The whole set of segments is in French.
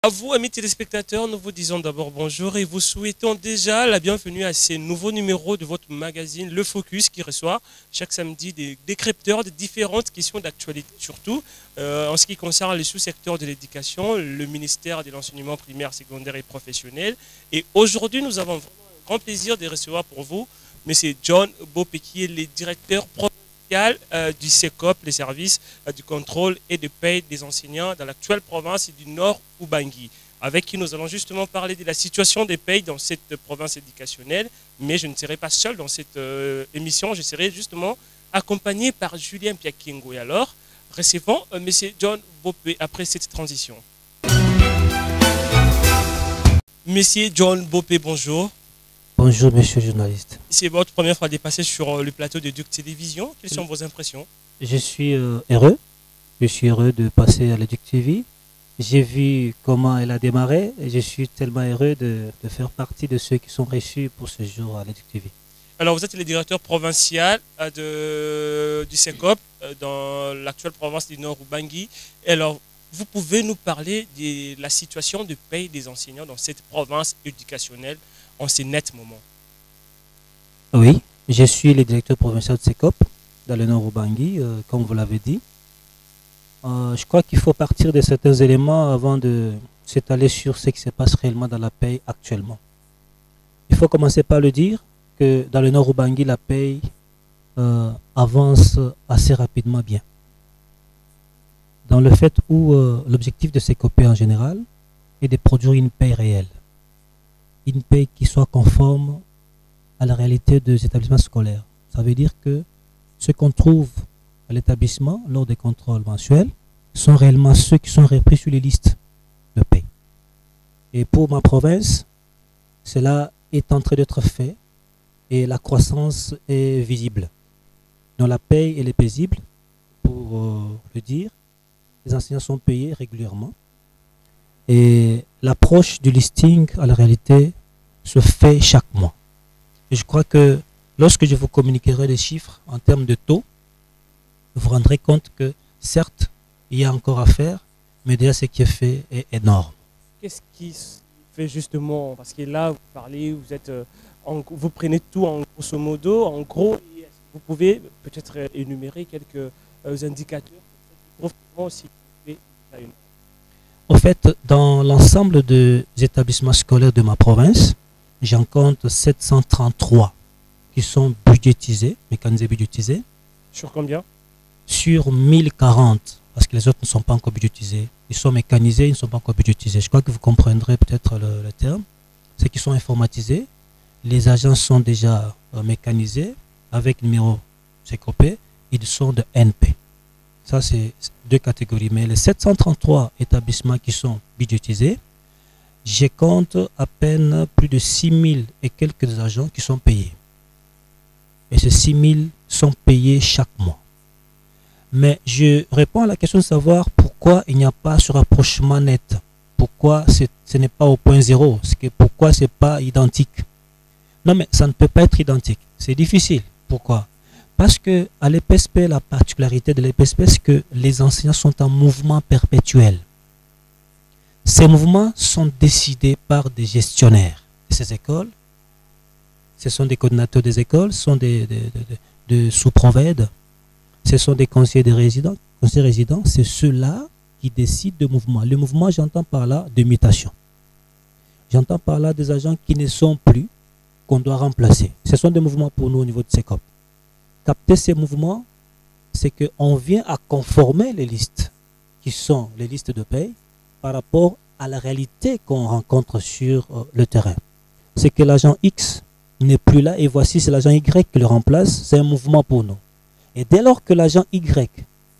À vous, amis téléspectateurs, nous vous disons d'abord bonjour et vous souhaitons déjà la bienvenue à ces nouveaux numéros de votre magazine Le Focus qui reçoit chaque samedi des décrypteurs de différentes questions d'actualité, surtout en ce qui concerne le sous-secteur de l'éducation, le ministère de l'enseignement primaire, secondaire et professionnel. Et aujourd'hui, nous avons vraiment un grand plaisir de recevoir pour vous M. John Bopé, qui est le directeur du SECOP, les services du contrôle et de paie des enseignants dans l'actuelle province du Nord Ubangui, avec qui nous allons justement parler de la situation des payes dans cette province éducationnelle. Mais je ne serai pas seul dans cette émission, je serai justement accompagné par Julien Piakingo. Et alors, recevons M. John Bopé après cette transition. Monsieur John Bopé, bonjour. Bonjour, monsieur le journaliste. C'est votre première fois de passer sur le plateau de Duc Télévision. Quelles sont vos impressions? Je suis heureux. Je suis heureux de passer à la Duc TV. J'ai vu comment elle a démarré et je suis tellement heureux de faire partie de ceux qui sont reçus pour ce jour à la Duc TV. Alors, vous êtes le directeur provincial du SECOP dans l'actuelle province du Nord Ubangui. Alors, vous pouvez nous parler de la situation de paye des enseignants dans cette province éducationnelle en ces nets moments? Oui, je suis le directeur provincial de SECOP dans le Nord Ubangui, comme vous l'avez dit. Je crois qu'il faut partir de certains éléments avant de s'étaler sur ce qui se passe réellement dans la paye actuellement. Il faut commencer par le dire que dans le Nord Ubangui, la paye avance assez rapidement bien. Dans le fait où l'objectif de SECOP en général est de produire une paye réelle. Une paye qui soit conforme à la réalité des établissements scolaires. Ça veut dire que ce qu'on trouve à l'établissement lors des contrôles mensuels sont réellement ceux qui sont repris sur les listes de paye. Et pour ma province, cela est en train d'être fait et la croissance est visible. Dans la paye, elle est paisible, pour le dire. Les enseignants sont payés régulièrement. Et l'approche du listing à la réalité se fait chaque mois. Et je crois que lorsque je vous communiquerai les chiffres en termes de taux, vous vous rendrez compte que certes, il y a encore à faire, mais déjà ce qui est fait est énorme. Qu'est-ce qui se fait justement? Parce que là, vous parlez, vous prenez tout en grosso modo, en gros, vous pouvez peut-être énumérer quelques indicateurs pour aussi. En fait, dans l'ensemble des établissements scolaires de ma province, j'en compte 733 qui sont budgétisés, mécanisés budgétisés. Sur combien? Sur 1040, parce que les autres ne sont pas encore budgétisés. Ils sont mécanisés, ils ne sont pas encore budgétisés. Je crois que vous comprendrez peut-être le terme. C'est qu'ils sont informatisés. Les agents sont déjà mécanisés avec numéro CECOP. Ils sont de NP. Ça, c'est deux catégories. Mais les 733 établissements qui sont budgétisés, je compte à peine plus de 6000 et quelques agents qui sont payés. Et ces 6000 sont payés chaque mois. Mais je réponds à la question de savoir pourquoi il n'y a pas ce rapprochement net. Pourquoi ce n'est pas au point zéro. Pourquoi ce n'est pas identique. Non, mais ça ne peut pas être identique. C'est difficile. Pourquoi? Parce que à l'EPSP, la particularité de l'EPSP, c'est que les enseignants sont en mouvement perpétuel. Ces mouvements sont décidés par des gestionnaires de ces écoles. Ce sont des coordinateurs des écoles, ce sont des sous-provèdes, ce sont des conseillers de résidents. Conseillers résidents, c'est ceux-là qui décident de mouvement. Le mouvement, j'entends par là de mutation. J'entends par là des agents qui ne sont plus, qu'on doit remplacer. Ce sont des mouvements pour nous au niveau de SECOP. Capter ces mouvements, c'est qu'on vient à conformer les listes, qui sont les listes de paye, par rapport à la réalité qu'on rencontre sur le terrain. C'est que l'agent X n'est plus là et voici c'est l'agent Y qui le remplace, c'est un mouvement pour nous. Et dès lors que l'agent Y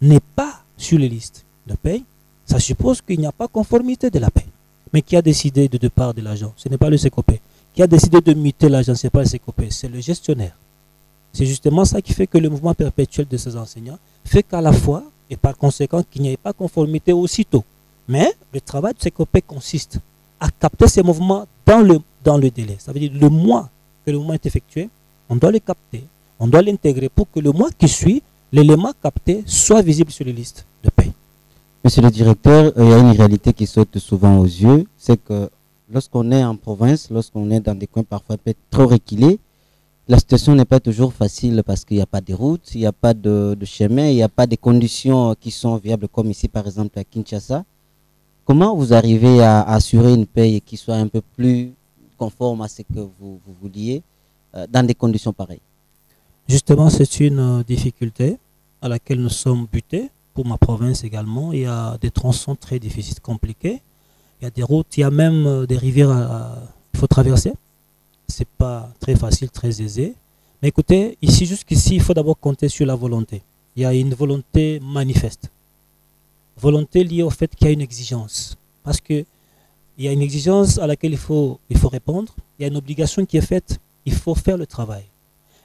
n'est pas sur les listes de paye, ça suppose qu'il n'y a pas conformité de la paye. Mais qui a décidé de départ de l'agent? Ce n'est pas le CECOP. Qui a décidé de muter l'agent? Ce n'est pas le CECOP, c'est le gestionnaire. C'est justement ça qui fait que le mouvement perpétuel de ces enseignants fait qu'à la fois, et par conséquent qu'il n'y ait pas conformité aussitôt. Mais le travail de CECOP consiste à capter ces mouvements dans le délai. Ça veut dire le mois que le mouvement est effectué, on doit le capter, on doit l'intégrer pour que le mois qui suit, l'élément capté soit visible sur les listes de paie. Monsieur le directeur, il y a une réalité qui saute souvent aux yeux, c'est que lorsqu'on est en province, lorsqu'on est dans des coins parfois peut-être trop reculés, la situation n'est pas toujours facile parce qu'il n'y a pas de routes, il n'y a pas de chemin, il n'y a pas de conditions qui sont viables comme ici par exemple à Kinshasa. Comment vous arrivez à assurer une paye qui soit un peu plus conforme à ce que vous vouliez dans des conditions pareilles? Justement, c'est une difficulté à laquelle nous sommes butés. Pour ma province également, il y a des tronçons très difficiles, compliqués. Il y a des routes, il y a même des rivières qu'il faut traverser. C'est pas très facile, très aisé. Mais écoutez, ici, jusqu'ici, il faut d'abord compter sur la volonté. Il y a une volonté manifeste. Volonté liée au fait qu'il y a une exigence. Parce qu'il y a une exigence à laquelle il faut répondre. Il y a une obligation qui est faite, il faut faire le travail.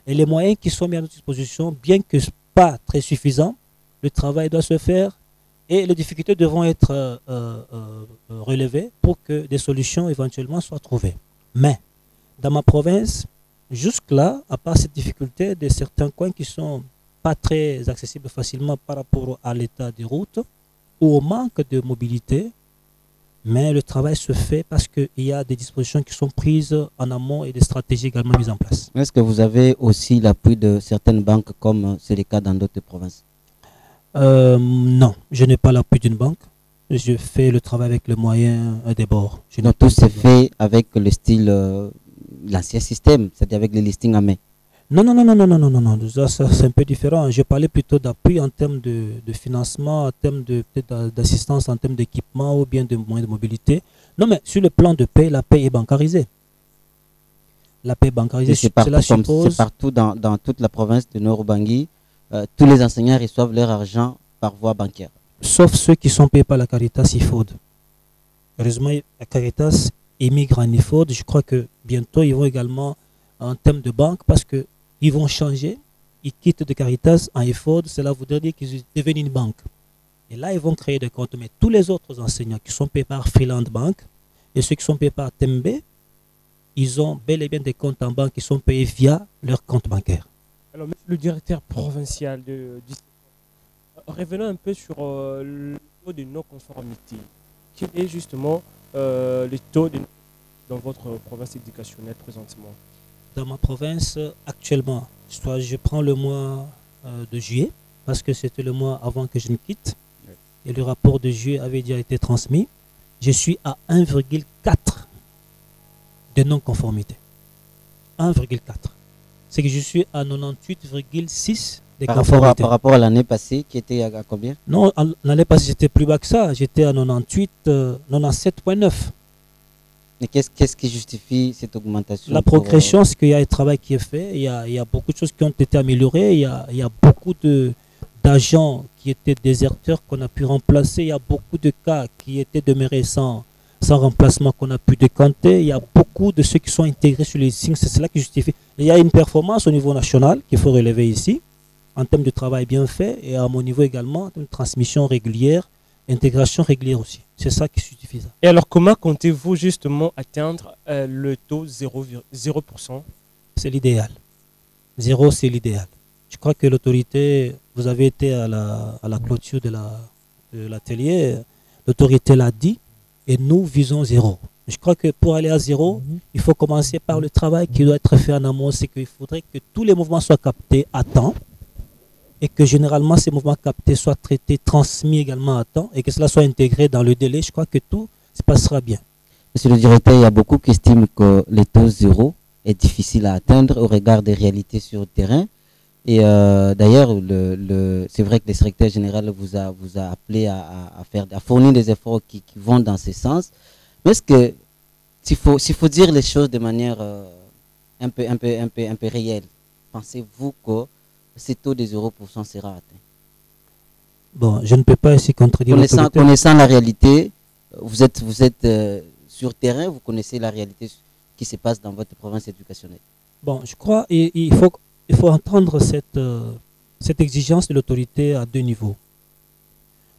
Et les moyens qui sont mis à notre disposition, bien que pas très suffisants, le travail doit se faire et les difficultés devront être relevées pour que des solutions éventuellement soient trouvées. Mais dans ma province, jusque-là, à part cette difficulté de certains coins qui ne sont pas très accessibles facilement par rapport à l'état des routes ou au manque de mobilité, mais le travail se fait parce qu'il y a des dispositions qui sont prises en amont et des stratégies également mises en place. Est-ce que vous avez aussi l'appui de certaines banques comme c'est le cas dans d'autres provinces? Non, je n'ai pas l'appui d'une banque. Je fais le travail avec les moyens des bords. Donc tout s'est fait avec le style, l'ancien système, c'est-à-dire avec les listings à main. Non, ça c'est un peu différent. Je parlais plutôt d'appui en termes de financement, en termes d'assistance, en termes d'équipement ou bien de moyens de mobilité. Non, mais sur le plan de paie, la paie est bancarisée. La paie bancarisée, c'est partout dans toute la province de Nord-Ubangi. Tous les enseignants reçoivent leur argent par voie bancaire. Sauf ceux qui sont payés par la Caritas IFOD. Heureusement, la Caritas émigre en IFOD. Je crois que bientôt, ils vont également en termes de banque parce qu'ils vont changer. Ils quittent de Caritas en IFOD. Cela voudrait dire qu'ils deviennent une banque. Et là, ils vont créer des comptes. Mais tous les autres enseignants qui sont payés par Freeland Bank et ceux qui sont payés par Tembe, ils ont bel et bien des comptes en banque qui sont payés via leur compte bancaire. Alors, monsieur le directeur provincial revenons un peu sur le taux de non-conformité. Quel est justement le taux dans votre province éducationnelle présentement? Dans ma province, actuellement, je prends le mois de juillet, parce que c'était le mois avant que je ne quitte, et le rapport de juillet avait déjà été transmis. Je suis à 1,4 de non-conformité. 1,4. C'est que je suis à 98,6 de conformité. Par rapport à l'année passée, qui était à combien? Non, l'année passée, j'étais plus bas que ça. J'étais à 97,9. Mais qu'est-ce qui justifie cette augmentation? La progression, c'est qu'il y a un travail qui est fait. Il y a beaucoup de choses qui ont été améliorées. Il y a beaucoup d'agents qui étaient déserteurs qu'on a pu remplacer. Il y a beaucoup de cas qui étaient demeurés sans remplacement qu'on a pu décanter. Il y a beaucoup de ceux qui sont intégrés sur les signes. C'est cela qui justifie. Il y a une performance au niveau national qu'il faut relever ici, en termes de travail bien fait, et à mon niveau également, de transmission régulière, intégration régulière aussi. C'est ça qui justifie ça. Et alors, comment comptez-vous justement atteindre le taux 0%? C'est l'idéal. 0, c'est l'idéal. Je crois que l'autorité, vous avez été à la clôture de l'atelier, l'autorité l'a dit, et nous visons 0. Je crois que pour aller à 0, il faut commencer par le travail qui doit être fait en amont. C'est qu'il faudrait que tous les mouvements soient captés à temps et que généralement ces mouvements captés soient traités, transmis également à temps et que cela soit intégré dans le délai. Je crois que tout se passera bien. Monsieur le directeur, il y a beaucoup qui estiment que le taux 0 est difficile à atteindre au regard des réalités sur le terrain. Et d'ailleurs, c'est vrai que le secrétaire général vous a appelé à fournir des efforts qui vont dans ce sens. Mais est-ce que s'il faut dire les choses de manière un peu réelle, pensez-vous que ce taux de 0% sera atteint? Bon, je ne peux pas ici contredire l'autorité. Connaissant la réalité, vous êtes sur terrain, vous connaissez la réalité qui se passe dans votre province éducationnelle. Bon, je crois qu'il faut entendre cette exigence de l'autorité à deux niveaux.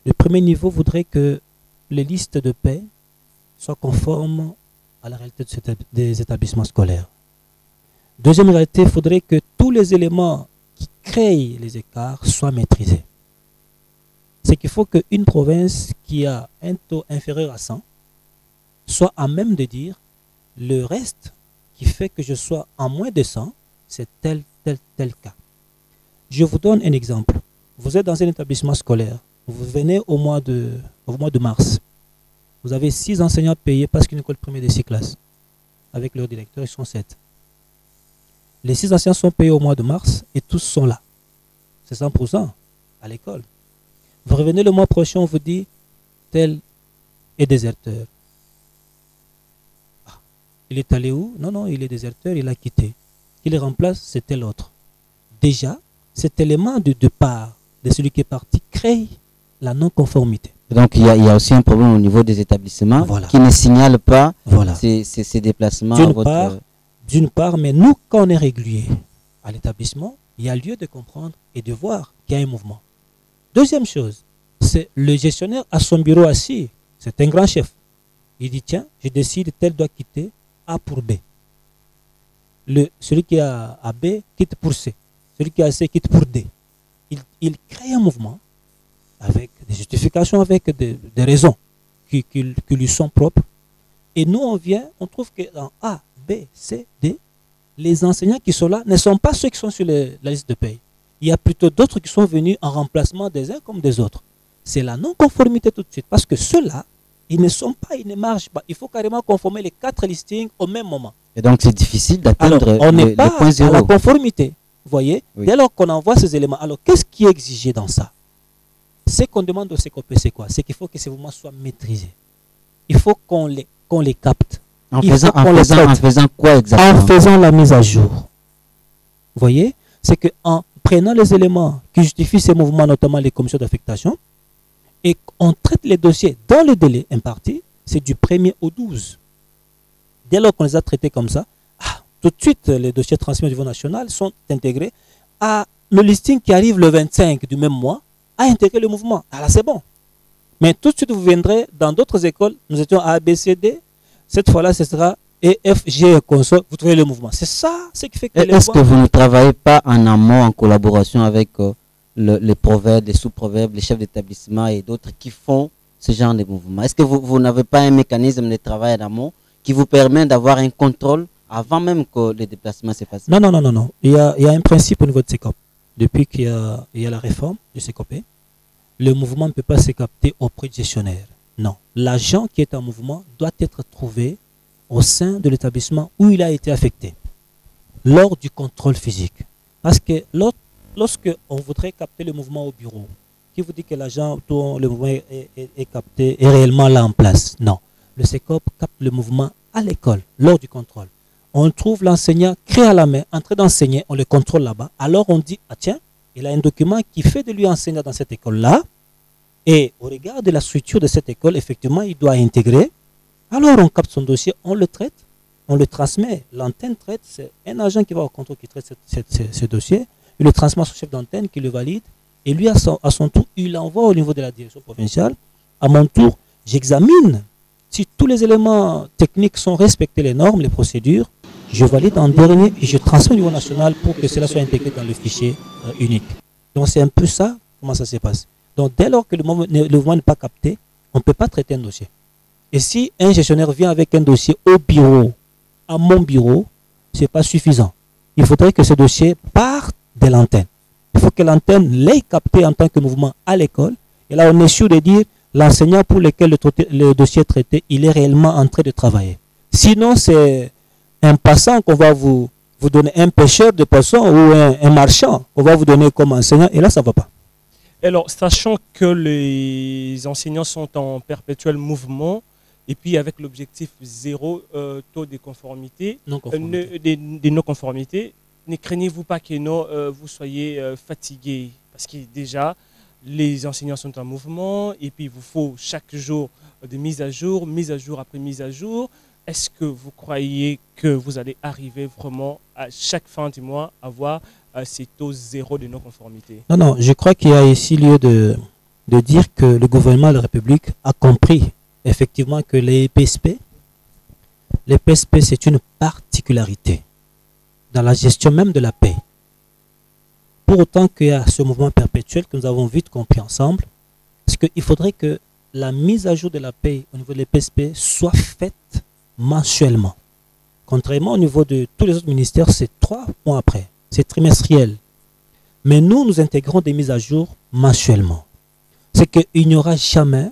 Le premier niveau voudrait que les listes de paie soient conformes à la réalité des établissements scolaires. Deuxième réalité, il faudrait que tous les éléments qui créent les écarts soient maîtrisés. c'est qu'il faut qu'une province qui a un taux inférieur à 100 soit à même de dire le reste qui fait que je sois en moins de 100, c'est tel cas. Je vous donne un exemple. Vous êtes dans un établissement scolaire. Vous venez au mois de mars. Vous avez 6 enseignants payés parce qu'une école primaire de 6 classes. Avec leur directeur, ils sont 7. Les 6 enseignants sont payés au mois de mars et tous sont là. C'est 100% à l'école. Vous revenez le mois prochain, on vous dit tel est déserteur. Ah, il est allé où? Non, il est déserteur, il a quitté. Qui le remplace, c'est tel autre. Déjà, cet élément de départ de celui qui est parti crée la non-conformité. Donc il y a aussi un problème au niveau des établissements qui ne signalent pas ces déplacements. D'une part, mais nous, quand on est régulier à l'établissement, il y a lieu de comprendre et de voir qu'il y a un mouvement. Deuxième chose, c'est le gestionnaire à son bureau assis. C'est un grand chef. Il dit, tiens, je décide, tel doit quitter A pour B. Celui qui est à B quitte pour C. Celui qui est à C quitte pour D. Il crée un mouvement avec des justifications, avec des raisons qui lui sont propres. Et nous, on trouve que dans A, B, C, D, les enseignants qui sont là ne sont pas ceux qui sont sur la liste de paye. Il y a plutôt d'autres qui sont venus en remplacement des uns comme des autres. C'est la non-conformité tout de suite. Parce que ceux-là, ils ne marchent pas. Il faut carrément conformer les 4 listings au même moment. Et donc, c'est difficile d'atteindre on n'est pas point zéro. À la conformité. Vous voyez, oui. Dès lors qu'on envoie ces éléments, alors qu'est-ce qui est exigé dans ça? Ce qu'on demande au CECOP, c'est quoi? C'est qu'il faut que ces mouvements soient maîtrisés. Il faut qu'on les capte. En faisant quoi exactement? En faisant la mise à jour. Vous voyez? C'est qu'en prenant les éléments qui justifient ces mouvements, notamment les commissions d'affectation, et on traite les dossiers dans le délai imparti, c'est du 1er au 12. Dès lors qu'on les a traités comme ça, tout de suite, les dossiers transmis au niveau national sont intégrés à le listing qui arrive le 25 du même mois, à intégrer le mouvement. Alors c'est bon. Mais tout de suite, vous viendrez dans d'autres écoles, nous étions à A, B, C, D, cette fois-là, ce sera E, F, G et consort, vous trouvez le mouvement. C'est ça ce qui fait que est-ce que vous ne travaillez pas en amont, en collaboration avec les proverbes, les sous-proverbes, les chefs d'établissement et d'autres qui font ce genre de mouvement? Est-ce que vous n'avez pas un mécanisme de travail en amont qui vous permet d'avoir un contrôle avant même que les déplacements se fassent? Non. Il y a un principe au niveau de CECOP. Depuis qu'il y a la réforme du CECOP, le mouvement ne peut pas se capter auprès du gestionnaire. Non. L'agent qui est en mouvement doit être trouvé au sein de l'établissement où il a été affecté lors du contrôle physique. Parce que lorsque on voudrait capter le mouvement au bureau, qui vous dit que l'agent dont le mouvement est capté est réellement là en place? Non. Le CECOP capte le mouvement à l'école lors du contrôle. On trouve l'enseignant créé à la main, en train d'enseigner, on le contrôle là-bas. Alors on dit, ah tiens, il a un document qui fait de lui enseignant dans cette école-là. Et au regard de la structure de cette école, effectivement, il doit intégrer. Alors on capte son dossier, on le traite, on le transmet. L'antenne traite, c'est un agent qui va au contrôle qui traite ce dossier. Il le transmet à son chef d'antenne qui le valide. Et lui, à son tour, il l'envoie au niveau de la direction provinciale. À mon tour, j'examine si tous les éléments techniques sont respectés, les normes, les procédures. Je valide en dernier et je transmets au niveau national pour que cela soit intégré dans le fichier unique. Donc c'est un peu ça, comment ça se passe. Donc dès lors que le mouvement n'est pas capté, on ne peut pas traiter un dossier. Et si un gestionnaire vient avec un dossier au bureau, à mon bureau, ce n'est pas suffisant. Il faudrait que ce dossier parte de l'antenne. Il faut que l'antenne l'ait capté en tant que mouvement à l'école. Et là, on est sûr de dire l'enseignant pour lequel le dossier est traité, il est réellement en train de travailler. Sinon, c'est un passant qu'on va vous donner, un pêcheur de poissons ou un marchand qu'on va vous donner comme enseignant, et là, ça ne va pas. Alors, sachant que les enseignants sont en perpétuel mouvement, et puis avec l'objectif zéro taux de conformité, des non-conformités, ne craignez-vous pas que vous soyez fatigués? Parce que déjà, les enseignants sont en mouvement, et puis il vous faut chaque jour de mise à jour après mise à jour. Est-ce que vous croyez que vous allez arriver vraiment à chaque fin du mois à avoir ces taux zéro de non-conformité? Non, je crois qu'il y a ici lieu de dire que le gouvernement de la République a compris effectivement que les PSP c'est une particularité dans la gestion même de la paix. Pour autant qu'il y a ce mouvement perpétuel que nous avons vite compris ensemble, Parce qu'il faudrait que la mise à jour de la paie au niveau des PSP soit faite mensuellement. Contrairement au niveau de tous les autres ministères, c'est 3 mois après. C'est trimestriel. Mais nous, nous intégrons des mises à jour mensuellement. C'est qu'il n'y aura jamais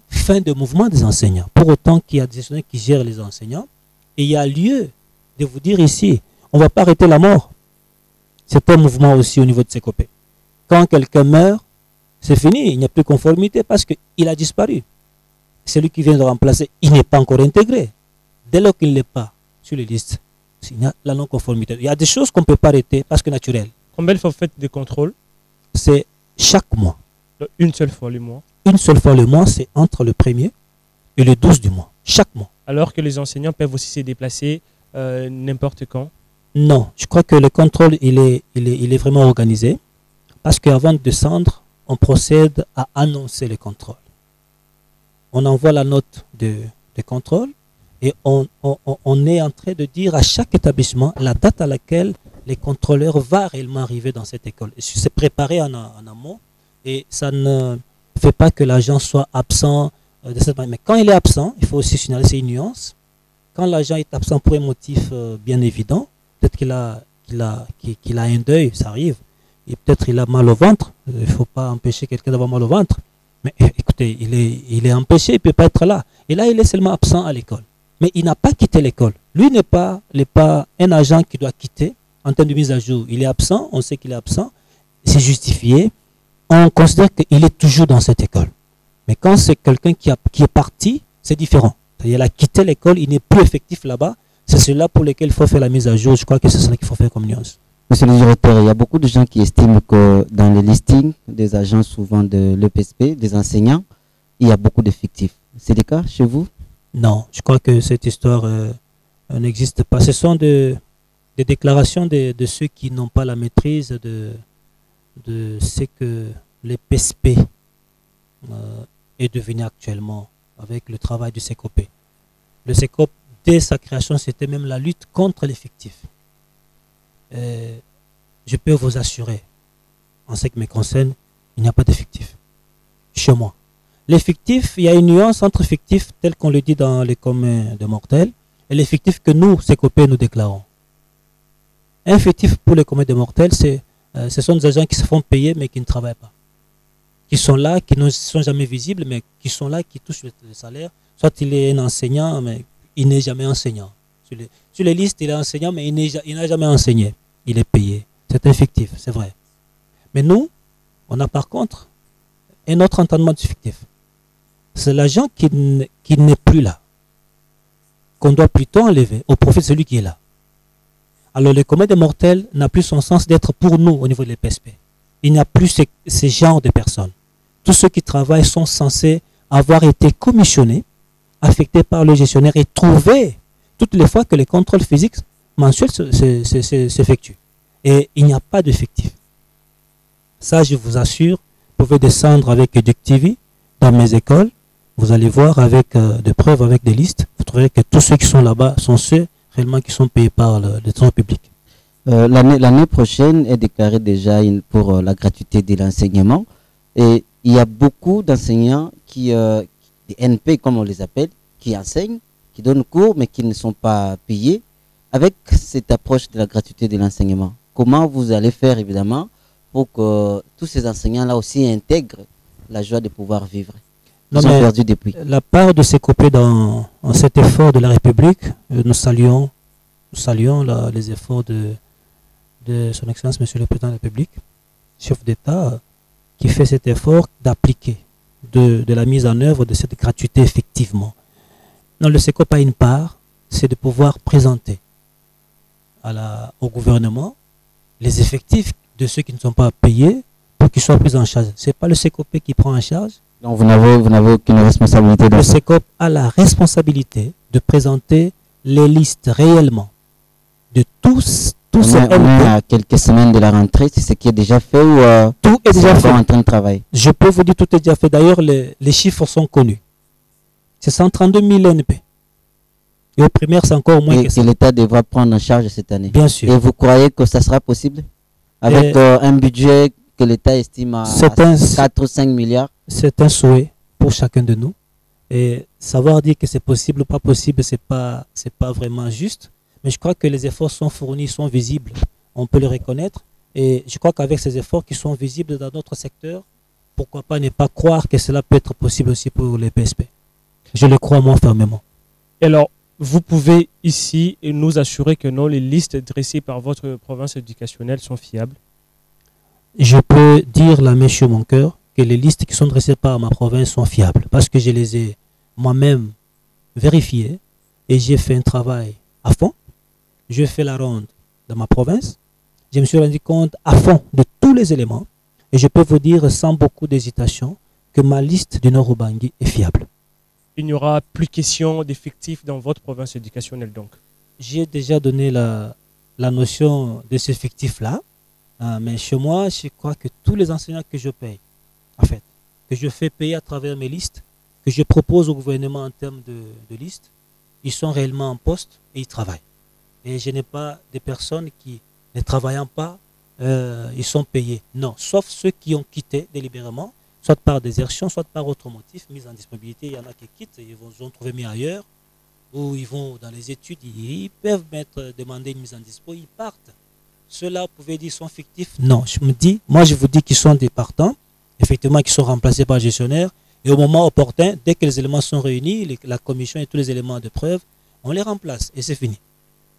fin de mouvement des enseignants. Pour autant qu'il y a des gestionnaires qui gèrent les enseignants. Et il y a lieu de vous dire ici, on ne va pas arrêter la mort. C'est un mouvement aussi au niveau de CECOPE. Quand quelqu'un meurt, c'est fini, il n'y a plus de conformité parce qu'il a disparu. Celui qui vient de remplacer, il n'est pas encore intégré. Dès lors qu'il n'est pas sur les listes, il y a la non-conformité. Il y a des choses qu'on ne peut pas arrêter parce que naturel. Combien de fois vous faites des contrôles? C'est chaque mois. Une seule fois le mois? Une seule fois le mois, c'est entre le 1er et le 12 du mois. Chaque mois. Alors que les enseignants peuvent aussi se déplacer n'importe quand? Non, je crois que le contrôle, il est vraiment organisé. Parce qu'avant de descendre, on procède à annoncer le contrôle. On envoie la note de contrôle et on est en train de dire à chaque établissement la date à laquelle les contrôleurs vont réellement arriver dans cette école. C'est préparé en amont et ça ne fait pas que l'agent soit absent de cette manière. Mais quand il est absent, il faut aussi signaler, c'est une nuance. Quand l'agent est absent pour un motif bien évident, peut-être qu'il a un deuil, ça arrive. Et peut-être il a mal au ventre. Il ne faut pas empêcher quelqu'un d'avoir mal au ventre. Mais écoutez, il est empêché, il ne peut pas être là. Et là, il est seulement absent à l'école. Mais il n'a pas quitté l'école. Lui n'est pas un agent qui doit quitter en termes de mise à jour. Il est absent, on sait qu'il est absent. C'est justifié. On considère qu'il est toujours dans cette école. Mais quand c'est quelqu'un qui est parti, c'est différent. Il a quitté l'école, il n'est plus effectif là-bas. C'est cela pour lequel il faut faire la mise à jour. Je crois que c'est cela qu'il faut faire comme nuance. Monsieur le directeur, il y a beaucoup de gens qui estiment que dans les listings des agents, souvent de l'EPSP, des enseignants, il y a beaucoup d'effectifs. C'est le cas chez vous? Non, je crois que cette histoire n'existe pas. Ce sont des déclarations de ceux qui n'ont pas la maîtrise de ce que l'EPSP est devenu actuellement avec le travail du CECOPE. Le CECOPE, dès sa création, c'était même la lutte contre l'effectif. Je peux vous assurer, en ce qui me concerne, il n'y a pas d'effectif chez moi. L'effectif, il y a une nuance entre effectif tel qu'on le dit dans les communs de mortels et l'effectif que nous, CECOPE, nous déclarons. Un effectif pour les communs de mortels, ce sont des agents qui se font payer mais qui ne travaillent pas. Qui sont là, qui ne sont jamais visibles, mais qui sont là, qui touchent le salaire. Soit il est un enseignant, mais il n'est jamais enseignant. Sur les listes, il est enseignant, mais il n'a jamais enseigné. Il est payé. C'est effectif, c'est vrai. Mais nous, on a par contre un autre entendement du fictif. C'est l'agent qui n'est plus là, qu'on doit plutôt enlever au profit de celui qui est là. Alors le commun des mortels n'a plus son sens d'être pour nous au niveau de l'EPSP. Il n'y a plus ces genres de personnes. Tous ceux qui travaillent sont censés avoir été commissionnés, affectés par le gestionnaire et trouvés toutes les fois que les contrôles physiques mensuels s'effectuent. Et il n'y a pas d'effectif. Ça, je vous assure, vous pouvez descendre avec EducTV dans mes écoles. Vous allez voir avec des preuves, avec des listes. Vous trouverez que tous ceux qui sont là-bas sont ceux réellement qui sont payés par le trésor public. L'année prochaine est déclarée déjà pour la gratuité de l'enseignement. Et il y a beaucoup d'enseignants des NP comme on les appelle, qui enseignent, qui donnent cours, mais qui ne sont pas payés. Avec cette approche de la gratuité de l'enseignement, comment vous allez faire évidemment pour que tous ces enseignants-là aussi intègrent la joie de pouvoir vivre? Ils ont perdu depuis. La part de CECOPE dans cet effort de la République, nous saluons les efforts de son Excellence Monsieur le Président de la République, chef d'État, qui fait cet effort d'appliquer, de la mise en œuvre de cette gratuité effectivement. Non, le CECOPE a une part, c'est de pouvoir présenter au gouvernement les effectifs de ceux qui ne sont pas payés pour qu'ils soient pris en charge. Ce n'est pas le CECOPE qui prend en charge. Donc vous n'avez aucune responsabilité dans ça. Le CECOPE a la responsabilité de présenter les listes réellement de tous ces LP. À quelques semaines de la rentrée, c'est ce qui est déjà fait ou tout est déjà fait en train de travailler? Je peux vous dire tout est déjà fait. D'ailleurs, les chiffres sont connus. C'est 132 000 NP. Et au primaire, c'est encore moins que ça. Et l'État devra prendre en charge cette année. Bien sûr. Et vous croyez que ça sera possible avec un budget que l'État estime à C'est un- 4 ou 5 milliards. C'est un souhait pour chacun de nous. Et savoir dire que c'est possible ou pas possible, c'est pas vraiment juste. Mais je crois que les efforts sont fournis, sont visibles. On peut le reconnaître. Et je crois qu'avec ces efforts qui sont visibles dans notre secteur, pourquoi pas ne pas croire que cela peut être possible aussi pour les PSP. Je le crois moi fermement. Et alors, vous pouvez ici nous assurer que non, les listes dressées par votre province éducationnelle sont fiables? Je peux dire la main sur mon cœur que les listes qui sont dressées par ma province sont fiables parce que je les ai moi-même vérifiées et j'ai fait un travail à fond. J'ai fait la ronde dans ma province. Je me suis rendu compte à fond de tous les éléments et je peux vous dire sans beaucoup d'hésitation que ma liste du Nord-Ubangi est fiable. Il n'y aura plus question d'effectifs dans votre province éducationnelle donc? J'ai déjà donné la notion de ce fictif-là, mais chez moi, je crois que tous les enseignants que je paye, en fait, que je fais payer à travers mes listes, que je propose au gouvernement en termes de listes, ils sont réellement en poste et ils travaillent. Et je n'ai pas des personnes qui, ne travaillant pas, ils sont payés. Non, sauf ceux qui ont quitté délibérément, soit par désertion, soit par autre motif, mise en disponibilité. Il y en a qui quittent, ils vont trouver mieux ailleurs, ou ils vont dans les études, ils peuvent demander une mise en dispo, ils partent. Ceux-là, vous pouvez dire, sont fictifs. Non, moi je vous dis qu'ils sont des partants, effectivement, qui sont remplacés par le gestionnaire. Et au moment opportun, dès que les éléments sont réunis, la commission et tous les éléments de preuve, on les remplace et c'est fini.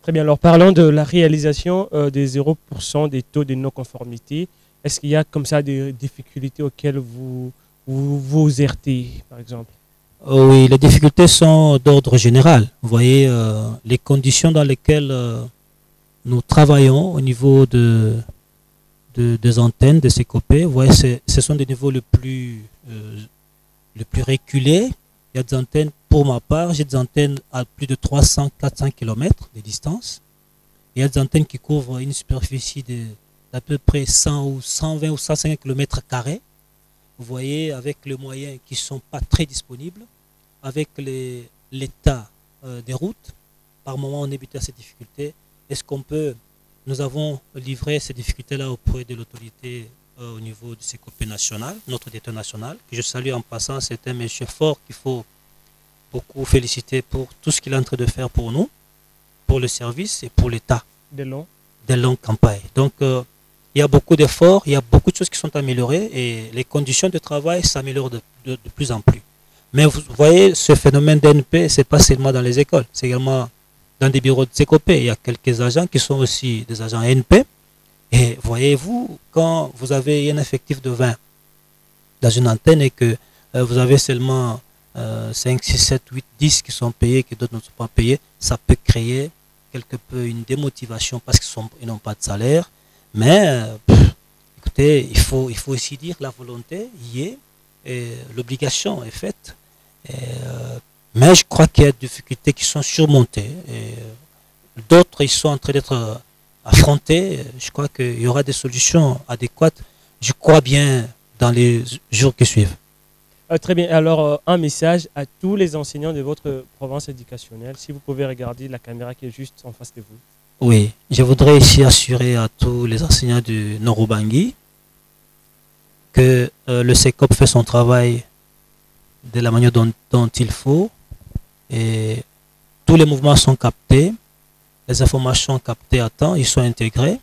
Très bien, alors parlons de la réalisation des 0% des taux de non-conformité. Est-ce qu'il y a comme ça des difficultés auxquelles vous heurtez, par exemple? Oui, les difficultés sont d'ordre général. Vous voyez, les conditions dans lesquelles nous travaillons au niveau des antennes, de CECOP, vous voyez, ce sont des niveaux les plus reculés. Il y a des antennes, pour ma part, j'ai des antennes à plus de 300-400 km de distance. Il y a des antennes qui couvrent une superficie d'à peu près 100 ou 120 ou 150 km². Vous voyez, avec les moyens qui ne sont pas très disponibles, avec l'état des routes, par moment on évite ces difficultés. Est-ce qu'on peut, nous avons livré ces difficultés-là auprès de l'autorité au niveau du CECOP national, notre directeur national, que je salue en passant, c'est un monsieur fort qu'il faut beaucoup féliciter pour tout ce qu'il est en train de faire pour nous, pour le service et pour l'État. Des longues campagnes. Donc, il y a beaucoup d'efforts, il y a beaucoup de choses qui sont améliorées et les conditions de travail s'améliorent de plus en plus. Mais vous voyez, ce phénomène d'NP, ce n'est pas seulement dans les écoles, c'est également dans des bureaux de CECOP. Il y a quelques agents qui sont aussi des agents NP. Et voyez-vous, quand vous avez un effectif de 20 dans une antenne et que vous avez seulement 5, 6, 7, 8, 10 qui sont payés, que d'autres ne sont pas payés, ça peut créer quelque peu une démotivation parce qu'ils n'ont pas de salaire. Mais écoutez, il faut aussi dire la volonté y est et l'obligation est faite. Mais je crois qu'il y a des difficultés qui sont surmontées. D'autres, ils sont en train d'être affrontés. Je crois qu'il y aura des solutions adéquates. Je crois bien dans les jours qui suivent. Très bien. Alors, un message à tous les enseignants de votre province éducationnelle. Si vous pouvez regarder la caméra qui est juste en face de vous. Oui, je voudrais ici assurer à tous les enseignants du Nord-Ubangi que le CECOP fait son travail de la manière dont il faut. Et tous les mouvements sont captés, les informations sont captées à temps, ils sont intégrés.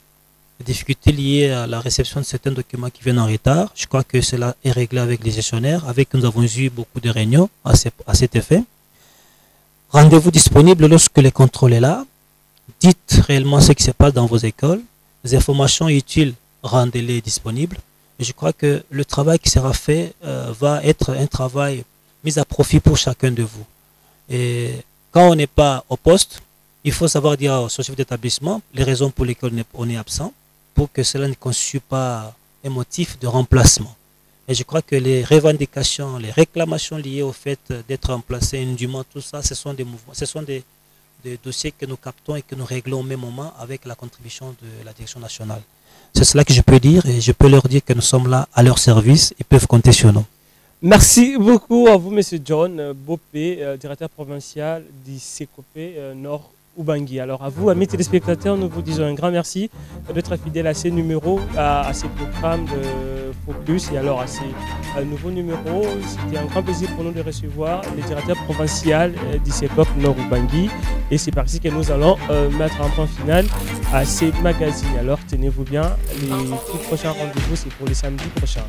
Les difficultés liées à la réception de certains documents qui viennent en retard, je crois que cela est réglé avec les gestionnaires, avec nous avons eu beaucoup de réunions à cet effet. Rendez-vous disponible lorsque le contrôle est là. Dites réellement ce qui se passe dans vos écoles. Les informations utiles, rendez-les disponibles. Et je crois que le travail qui sera fait va être un travail mis à profit pour chacun de vous. Et quand on n'est pas au poste, il faut savoir dire au chef d'établissement les raisons pour lesquelles on est absent, pour que cela ne constitue pas un motif de remplacement. Et je crois que les revendications, les réclamations liées au fait d'être remplacé indûment, tout ça, ce sont des mouvements, ce sont des dossiers que nous captons et que nous réglons au même moment avec la contribution de la direction nationale. C'est cela que je peux dire et je peux leur dire que nous sommes là à leur service, ils peuvent compter sur nous. Merci beaucoup à vous, M. John Bopé, directeur provincial du CECOP Nord Ubangi. Alors à vous, amis téléspectateurs, nous vous disons un grand merci d'être fidèles à ces numéros, à ces programmes de Focus et alors à ces nouveaux numéros. C'était un grand plaisir pour nous de recevoir le directeur provincial d'ICECOP Nord Ubangi. Et c'est par ici que nous allons mettre un point final à ces magazines. Alors tenez-vous bien, les tout prochains rendez-vous c'est pour le samedi prochain.